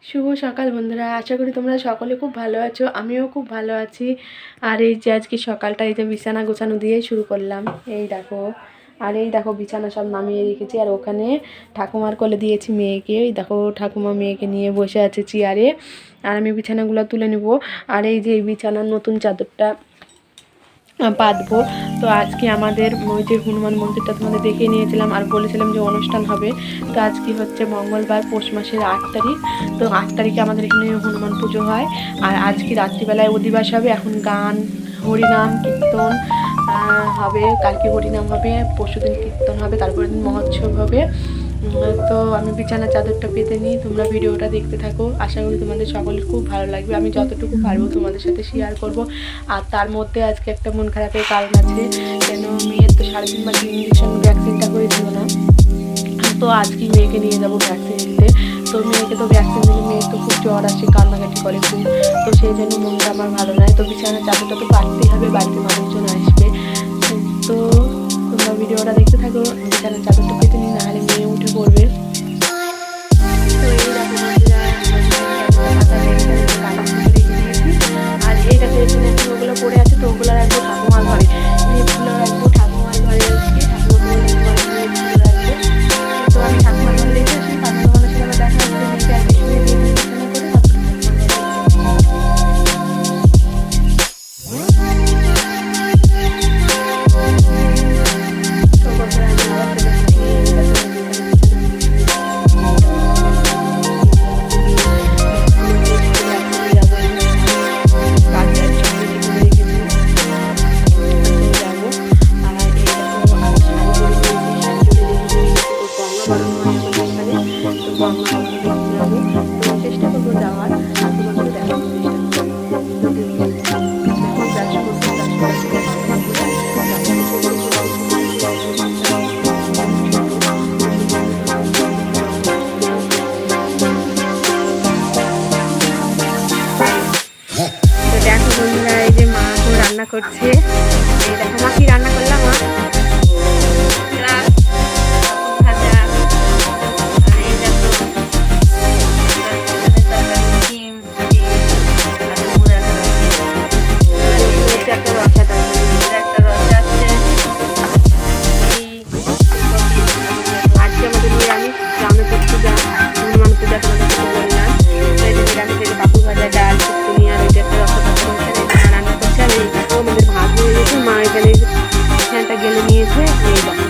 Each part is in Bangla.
শুভ সকাল বন্ধুরা, আশা করি তোমরা সকলে খুব ভালো আছো। আমিও খুব ভালো আছি। আর এই যে আজকে সকালটা এই যে বিছানা গোছানো দিয়েই শুরু করলাম। এই দেখো, আর এই দেখো বিছানা সব নামিয়ে রেখেছি। আর ওখানে ঠাকুমার কোলে দিয়েছি মেয়েকে। এই দেখো ঠাকুমা মেয়েকে নিয়ে বসে আছে চেয়ারে। আর আমি বিছানাগুলো তুলে নেব। আর এই যে এই বিছানার নতুন চাদরটা পাতবো। তো আজকে আমাদের ওই যে হনুমান মন্দিরটা তোমাদের দেখিয়ে নিয়েছিলাম আর বলেছিলাম যে অনুষ্ঠান হবে। তো আজকে হচ্ছে মঙ্গলবার, পৌষ মাসের 8 তারিখ। তো 8 তারিখে আমাদের এখানে হনুমান পুজো হয়। আর আজকে রাত্রিবেলায় অধিবাস হবে। এখন গান, হরিনাম, কীর্তন হবে। কালকে হরিনাম হবে, পরশুদিন কীর্তন হবে, তারপরের দিন মহোৎসব হবে। তো আমি বিছানার চাদরটা পেতে নিই, তোমরা ভিডিওটা দেখতে থাকো। আশা করি তোমাদের সকলের খুব ভালো লাগবে। আমি যতটুকু পারবো তোমাদের সাথে শেয়ার করব। আর তার মধ্যে আজকে একটা মন খারাপের কারণ আছে, কেন মেয়ের তো 3.5 মাসের ইঞ্জেকশন ভ্যাকসিনটা করেছিল না। তো আজকে মেয়েকে নিয়ে যাবো ভ্যাকসিন দিতে। তো মেয়েকে তো ভ্যাকসিন দিলে মেয়ের তো খুব জ্বর আসে, কান্নাকাটি করে খুব। তো সেই জন্য মনটা আমার ভালো নয়। তো বিছানার চাদরটা তো পাততেই হবে, বাড়িতে মানুষজন আসবে। তো তোমরা ভিডিওটা দেখতে থাকো। বিছানার চাদরটা পেতে নিই, নাহলে মেয়ে উঠে পড়বে। তো এই দেখো বন্ধুরা, আর এই দেখো এখানে ওগুলো পড়ে আছে। তো ওগুলো রাখবো ঠাকুমার ঘরে, এগুলো রাখবো ঠাকুমার ঘরে। ঠাকুমার রাখবো। তো আমি ঠাকুমার ঘরে রেখে আসি। তারপর তোমাদের সাথে আবার দেখা হচ্ছে। মেয়েকে আর কিছু দিয়ে করে চেষ্টা করবো যাওয়ার। আর তোমাদের দেখানোর চেষ্টা দেখো বন্ধুরা, এই যে মা তো রান্না করছে। এই দেখো মা কি রান্না করলাম। মা ভাজা, আর এই দেখো ডিম, একটা রসা একটা রসা আছে। আজকে আমাদের নিরামিষ, রান্না করতে যা হনুমান পূজা তোমাদের সাথে বললাম। এই যে নিরামিষ, এই যে পাপু ভাজা, ডাল, শুক্তি আর ওই যে একটা রসা রান্না করছে। আর এই দেখো আমাদের ভাত হয়ে গেছে। মা এখানে ফ্যানটা গেলে নিয়েছে। এই দেখো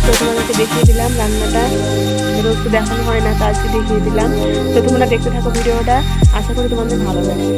তো তোমাদেরকে দেখিয়ে দিলাম রান্নাটা। রোজ তো দেখানো হয় না, তো আজকে দেখিয়ে দিলাম। তো তোমরা দেখতে থাকো ভিডিওটা, আশা করি তোমাদের ভালো লাগবে।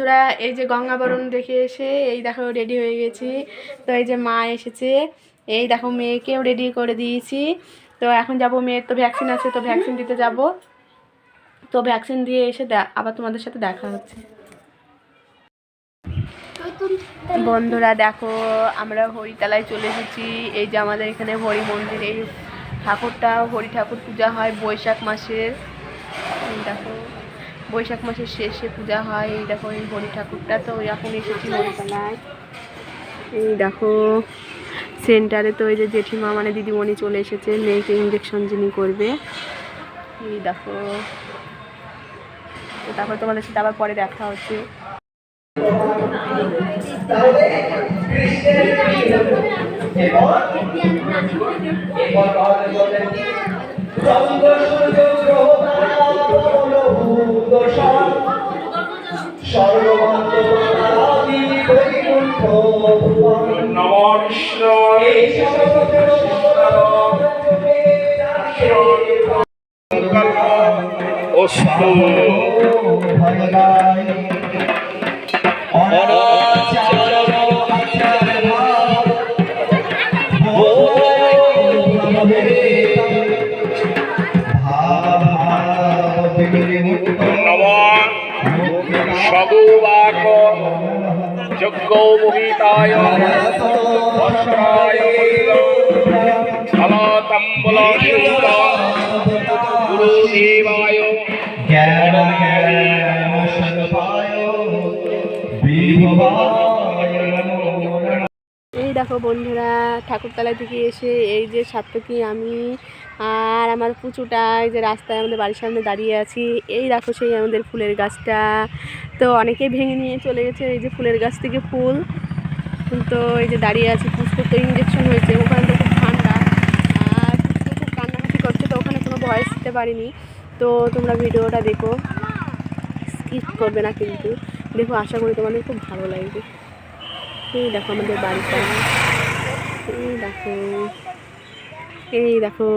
বন্ধুরা এই যে গঙ্গাবরণ দেখে এসে এই দেখো রেডি হয়ে গেছি। তো এই যে মা এসেছে, এই দেখো মেয়েকেও রেডি করে দিয়েছি। তো এখন যাব, মেয়ের তো ভ্যাকসিন আছে, তো ভ্যাকসিন দিতে যাব। তো ভ্যাকসিন দিয়ে এসে আবার তোমাদের সাথে দেখা হচ্ছে। বন্ধুরা দেখো আমরা হরিতলায় চলে এসেছি। এই যে আমাদের এখানে হরি মন্দির, এই ঠাকুরটা হরি ঠাকুর পূজা হয় বৈশাখ মাসের। দেখো বৈশাখ মাসের শেষে পূজা হয়। এই দেখো এই হরি ঠাকুরটা। তো এখন এসেছি হরিতলায়। এই দেখো সেন্টারে তো এই যে জেঠিমা মানে দিদিমণি চলে এসেছে, মেয়েকে ইঞ্জেকশন যিনি করবে। এই দেখো, তো তারপর তোমাদের সাথে আবার পরে দেখা হচ্ছে। যজ্ঞোপবীতায় বস্ত্রায় ফলতাম্বুলশূল গুরুদেবায় এই দেখো বন্ধুরা ঠাকুরতলা থেকে এসে এই যে সার্থকী, আমি আর আমার পুচুটা এই যে রাস্তায় আমাদের বাড়ির সামনে দাঁড়িয়ে আছি। এই দেখো সেই আমাদের ফুলের গাছটা, তো অনেকেই ভেঙে নিয়ে চলে গেছে। এই যে ফুলের গাছ থেকে ফুল, তো এই যে দাঁড়িয়ে আছি। পুচকুর তো ইঞ্জেকশন হয়েছে, ওখানে তো খুব ঠান্ডা আর পুচকু খুব কান্নাকাটি করছে, তো ওখানে কোনো ভয়েস দিতে পারিনি। তো তোমরা ভিডিওটা দেখো, স্কিপ করবে না কিন্তু, দেখো আশা করি তোমাদের খুব ভালো লাগবে। এই দেখো আমাদের বাড়িটা, এই দেখো, এই দেখো।